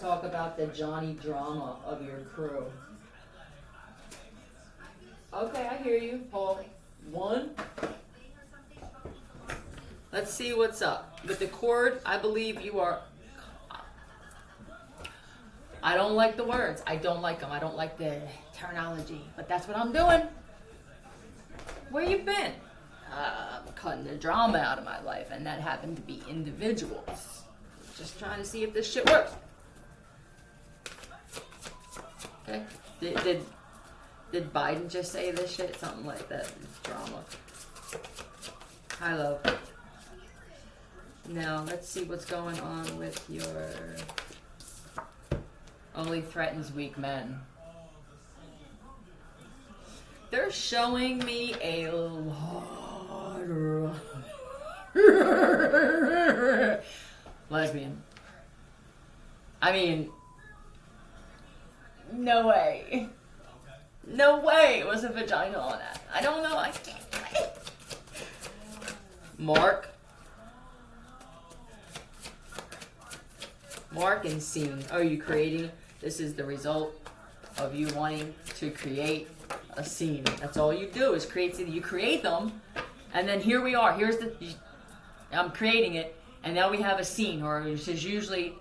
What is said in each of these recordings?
talk about the Johnny drama of your crew. Okay, I hear you, Paul. 1. Let's see what's up. With the chord, I believe you are... I don't like the words. I don't like them. I don't like the terminology. But that's what I'm doing. Where you been? I'm cutting the drama out of my life, and that happened to be individuals. Just trying to see if this shit works. Okay? Did Biden just say this shit? Something like that. It's drama. Hi, love. Now, let's see what's going on with your... Only threatens weak men. They're showing me a lot of... lesbian. I mean... No way. No way it was a vagina on that. I don't know. I can't. Mark and scene. Are you creating? This is the result of you wanting to create a scene. That's all you do is create. You create them, and then here we are. I'm creating it, and now we have a scene, or which is usually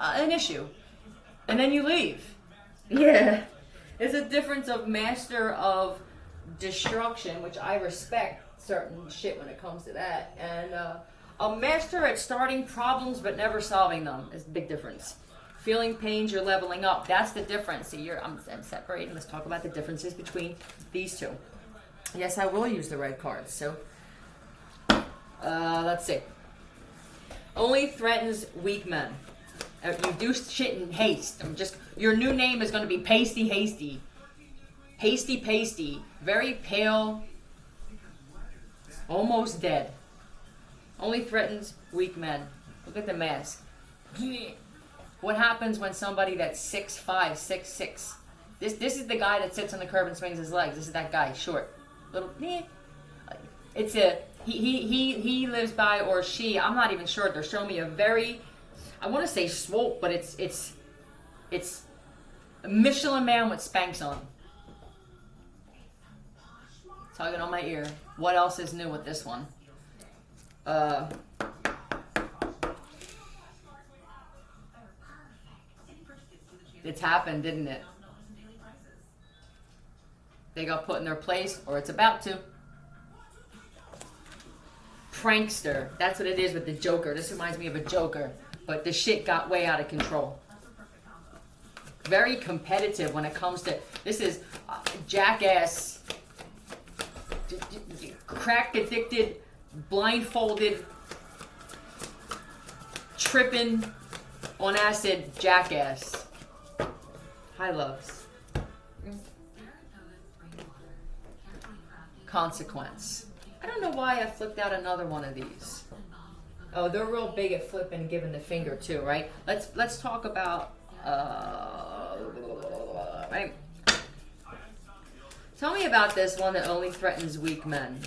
an issue, and then you leave. Yeah, it's a difference of master of destruction, which I respect certain shit when it comes to that, and a master at starting problems but never solving them is a big difference. Feeling pains, you're leveling up. That's the difference. See, I'm separating. Let's talk about the differences between these two. Yes, I will use the red cards. So, let's see. Only threatens weak men. You do shit in haste. Your new name is going to be Pasty Hasty. Hasty Pasty. Very pale. Almost dead. Only threatens weak men. Look at the mask. What happens when somebody that's 6'5", 6'6"? This is the guy that sits on the curb and swings his legs. This is that guy, short, little. It's a he lives by, or she. I'm not even sure. They're showing me a very, I want to say swole, but it's a Michelin man with Spanx on. Tugging on my ear. What else is new with this one? It's happened, didn't it? They got put in their place, or it's about to. Prankster. That's what it is with the Joker. This reminds me of a Joker, but the shit got way out of control. Very competitive when it comes to... This is jackass, crack-addicted, blindfolded, tripping on acid jackass. Hi, loves. Consequence. I don't know why I flipped out another one of these. Oh, they're real big at flipping and giving the finger too, right? Let's talk about right. Tell me about this one that only threatens weak men.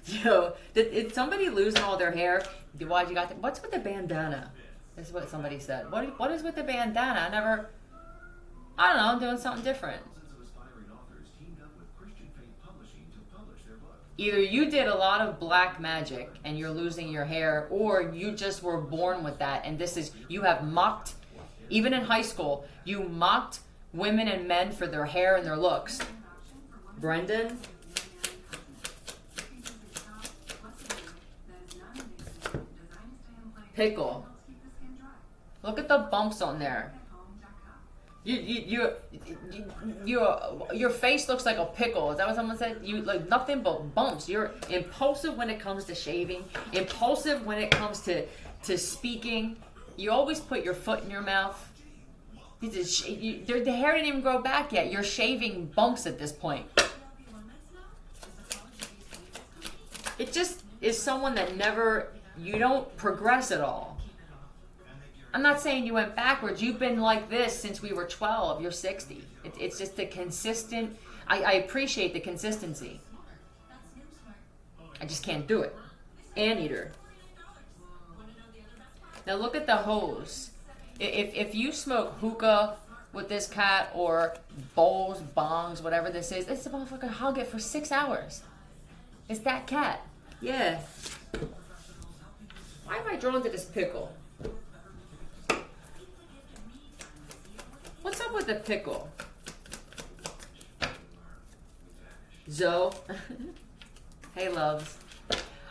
Yo, did somebody losing all their hair? Why'd you got that? What's with the bandana? That's what somebody said. What is with the bandana? I don't know, I'm doing something different. Either you did a lot of black magic and you're losing your hair, or you just were born with that, and you have mocked, even in high school, you mocked women and men for their hair and their looks. Brendan? Pickle. Look at the bumps on there. Your face looks like a pickle. Is that what someone said? You like nothing but bumps. You're impulsive when it comes to shaving. Impulsive when it comes to speaking. You always put your foot in your mouth. The hair didn't even grow back yet. You're shaving bumps at this point. It just is someone that you don't progress at all. I'm not saying you went backwards. You've been like this since we were 12. You're 60. It's just the consistent. I appreciate the consistency. I just can't do it. Anteater. Now look at the hose. If you smoke hookah with this cat or bowls, bongs, whatever this is, this motherfucker hug it for 6 hours. It's that cat. Yeah. Why am I drawn to this pickle? What's up with the pickle? Zoe. Hey, loves.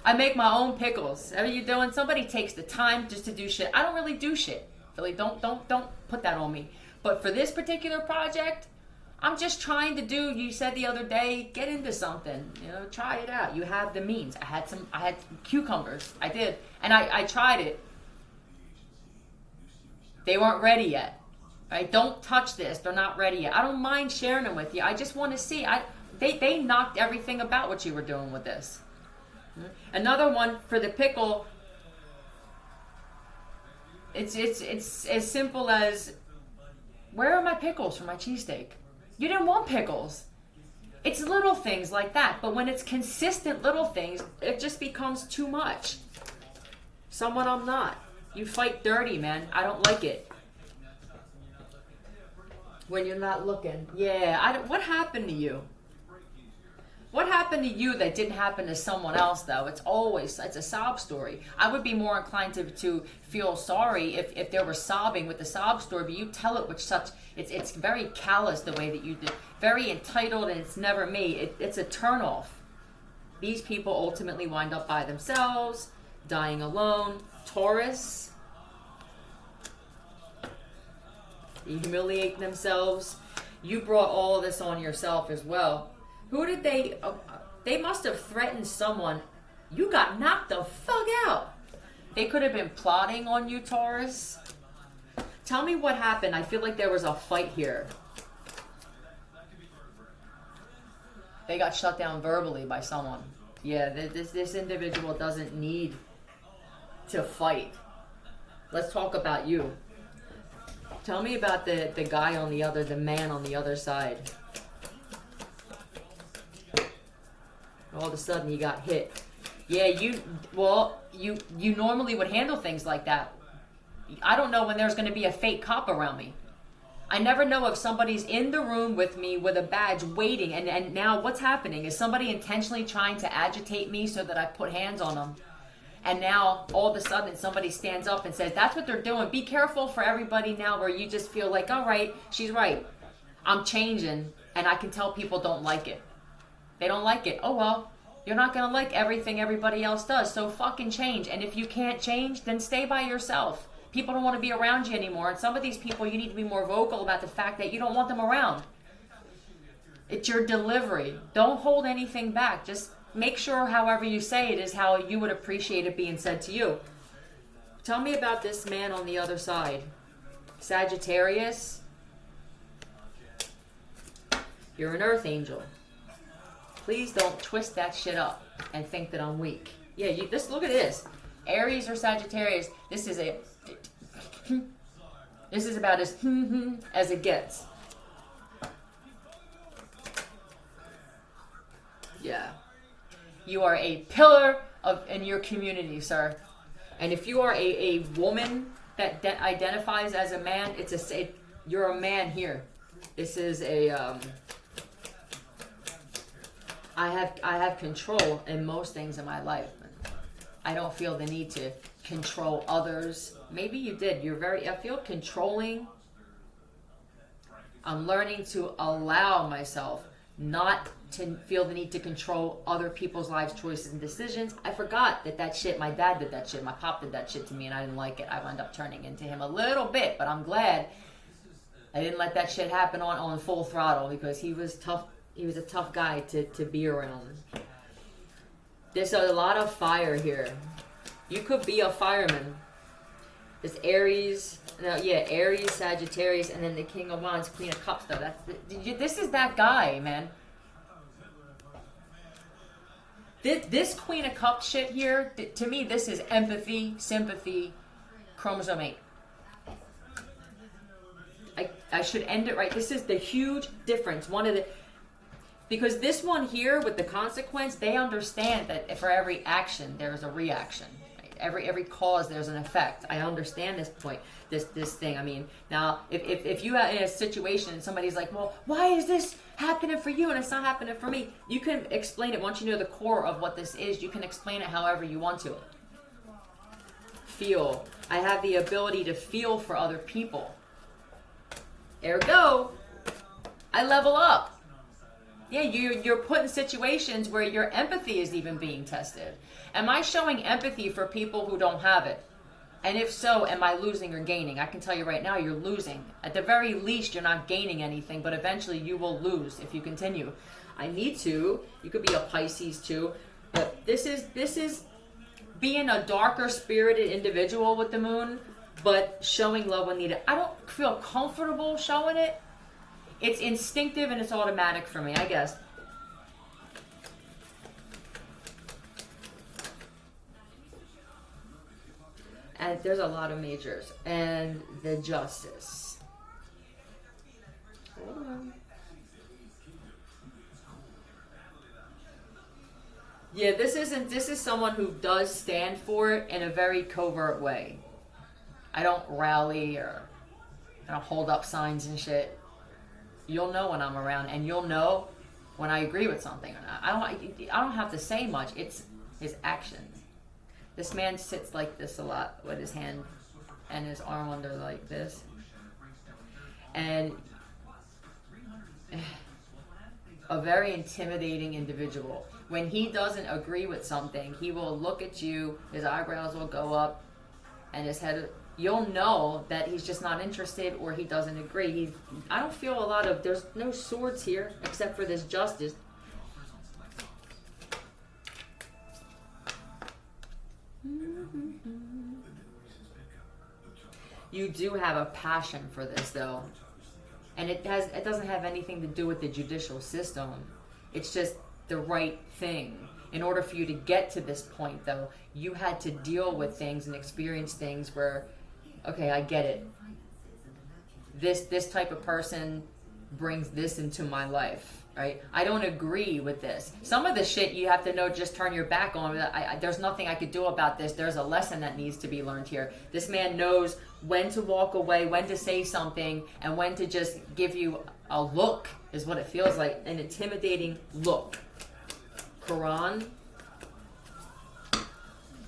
I make my own pickles. What are you doing? Somebody takes the time just to do shit. I don't really do shit. Really, don't put that on me. But for this particular project, I'm just trying to do, you said the other day, get into something. You know, try it out. You have the means. I had cucumbers. I did. And I tried it. They weren't ready yet. Right? Don't touch this. They're not ready yet. I don't mind sharing them with you. I just want to see. They knocked everything about what you were doing with this. Another one for the pickle. It's as simple as, where are my pickles for my cheesesteak? You didn't want pickles. It's little things like that, but when it's consistent little things, it just becomes too much. Someone I'm not. You fight dirty, man. I don't like it. When you're not looking. Yeah, what happened to you? What happened to you that didn't happen to someone else, though? It's a sob story. I would be more inclined to feel sorry if there were sobbing with the sob story, but you tell it with such, it's very callous the way that you do. Very entitled, and it's never me. It's a turnoff. These people ultimately wind up by themselves, dying alone. Taurus. They humiliate themselves. You brought all of this on yourself as well. Who did they must have threatened someone. You got knocked the fuck out. They could have been plotting on you, Taurus. Tell me what happened. I feel like there was a fight here. They got shut down verbally by someone. Yeah, this individual doesn't need to fight. Let's talk about you. Tell me about the guy on the man on the other side. All of a sudden you got hit. Yeah, you normally would handle things like that. I don't know when there's going to be a fake cop around me. I never know if somebody's in the room with me with a badge waiting, and now what's happening? Is somebody intentionally trying to agitate me so that I put hands on them? And now all of a sudden somebody stands up and says, that's what they're doing. Be careful for everybody now, where you just feel like, all right, she's right. I'm changing, and I can tell people don't like it. They don't like it. Oh, well, you're not going to like everything everybody else does, so fucking change. And if you can't change, then stay by yourself. People don't want to be around you anymore. And some of these people, you need to be more vocal about the fact that you don't want them around. It's your delivery. Don't hold anything back. Just make sure however you say it is how you would appreciate it being said to you. Tell me about this man on the other side. Sagittarius. You're an earth angel. Please don't twist that shit up and think that I'm weak. Yeah, look at this. Aries or Sagittarius, this is about as it gets. Yeah. You are a pillar in your community, sir. And if you are a woman that identifies as a man, you're a man here. This is I have control in most things in my life. I don't feel the need to control others. Maybe you did. I feel controlling. I'm learning to allow myself not to feel the need to control other people's lives, choices, and decisions. I forgot that shit, my dad did that shit. My pop did that shit to me, and I didn't like it. I wound up turning into him a little bit, but I'm glad I didn't let that shit happen on full throttle, because he was tough. He was a tough guy to be around. There's a lot of fire here. You could be a fireman. There's Aries, Aries, Sagittarius, and then the King of Wands, Queen of Cups, though. This is that guy, man. This Queen of Cups shit here, to me, this is empathy, sympathy, chromosome 8. I should end it right. This is the huge difference. Because this one here with the consequence, they understand that for every action, there is a reaction. Right? every cause there's an effect. I understand this point, this thing. I mean, now if you are in a situation and somebody's like, well, why is this happening for you and it's not happening for me? You can explain it once you know the core of what this is. You can explain it however you want to. Feel. I have the ability to feel for other people. Ergo, I level up. Yeah, you're put in situations where your empathy is even being tested. Am I showing empathy for people who don't have it? And if so, am I losing or gaining? I can tell you right now, you're losing. At the very least, you're not gaining anything, but eventually you will lose if you continue. I need to. You could be a Pisces too. But this is being a darker spirited individual with the moon, but showing love when needed. I don't feel comfortable showing it. It's instinctive and it's automatic for me, I guess. And there's a lot of majors. And the Justice. Hold on. Yeah, this is someone who does stand for it in a very covert way. I don't rally or I don't hold up signs and shit. You'll know when I'm around, and you'll know when I agree with something or not. I don't have to say much. It's his actions. This man sits like this a lot with his hand and his arm under like this. And a very intimidating individual. When he doesn't agree with something, he will look at you, his eyebrows will go up, and his head... You'll know that he's just not interested or he doesn't agree. I don't feel a lot of... There's no swords here except for this Justice. You do have a passion for this, though. And it doesn't have anything to do with the judicial system. It's just the right thing. In order for you to get to this point, though, you had to deal with things and experience things where... Okay, I get it. This type of person brings this into my life, right? I don't agree with this. Some of the shit you have to know, just turn your back on. There's nothing I could do about this. There's a lesson that needs to be learned here. This man knows when to walk away, when to say something, and when to just give you a look, is what it feels like. An intimidating look. Quran.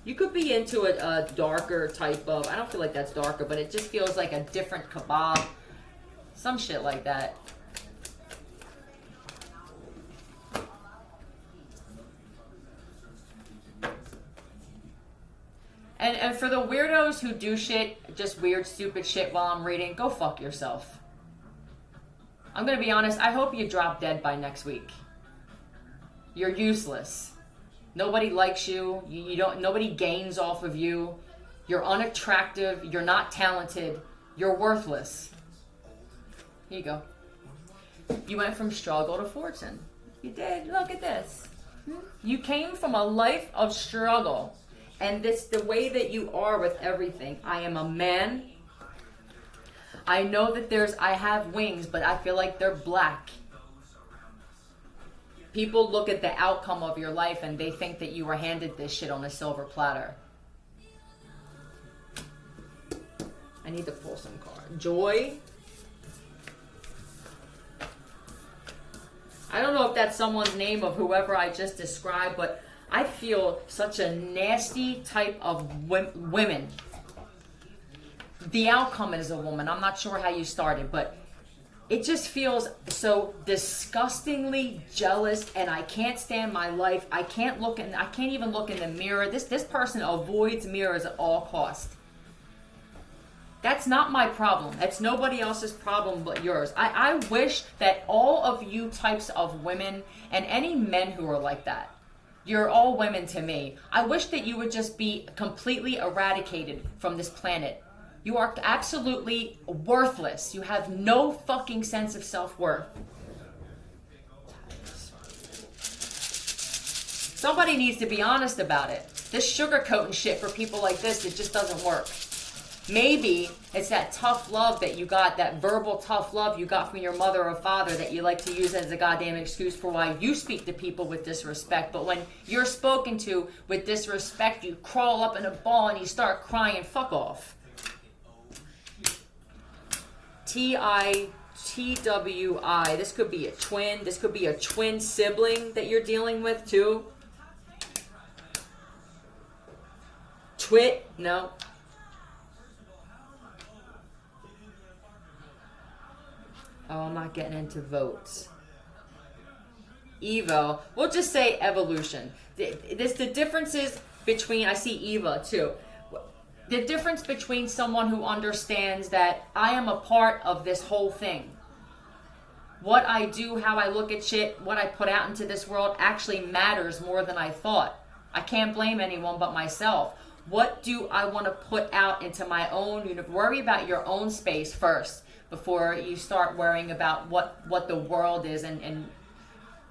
You could be into a darker type of... I don't feel like that's darker, but it just feels like a different kebab. Some shit like that. And for the weirdos who do shit, just weird, stupid shit while I'm reading, go fuck yourself. I'm going to be honest, I hope you drop dead by next week. You're useless. Nobody likes you. Nobody gains off of you. You're unattractive. You're not talented. You're worthless. Here you go. You went from struggle to fortune. You did. Look at this. You came from a life of struggle. And this, the way that you are with everything. I am a man. I know that I have wings, but I feel like they're black. People look at the outcome of your life and they think that you were handed this shit on a silver platter. I need to pull some cards. Joy. I don't know if that's someone's name of whoever I just described, but I feel such a nasty type of women. The outcome is a woman. I'm not sure how you started, but it just feels so disgustingly jealous, and I can't stand my life. I can't even look in the mirror. This person avoids mirrors at all costs. That's not my problem. That's nobody else's problem but yours. I wish that all of you types of women, and any men who are like that, you're all women to me. I wish that you would just be completely eradicated from this planet. You are absolutely worthless. You have no fucking sense of self-worth. Somebody needs to be honest about it. This sugarcoating shit for people like this, it just doesn't work. Maybe it's that tough love that you got, that verbal tough love you got from your mother or father that you like to use as a goddamn excuse for why you speak to people with disrespect. But when you're spoken to with disrespect, you crawl up in a ball and you start crying. Fuck off. TITWI. This could be a twin. This could be a twin sibling that you're dealing with too. Twit. No. Oh, I'm not getting into votes. Evo. We'll just say evolution. The differences between, I see Eva too. The difference between someone who understands that I am a part of this whole thing. What I do, how I look at shit, what I put out into this world actually matters more than I thought. I can't blame anyone but myself. What do I want to put out into my own universe? Worry about your own space first before you start worrying about what the world is. And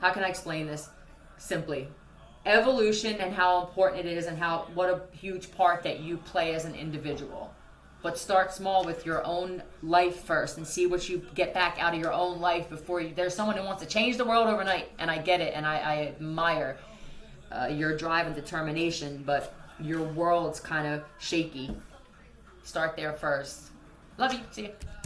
how can I explain this simply? Evolution and how important it is, and what a huge part that you play as an individual. But start small with your own life first and see what you get back out of your own life before you. There's someone who wants to change the world overnight, and I get it, and I admire your drive and determination, but your world's kind of shaky. Start there first. Love you. See you.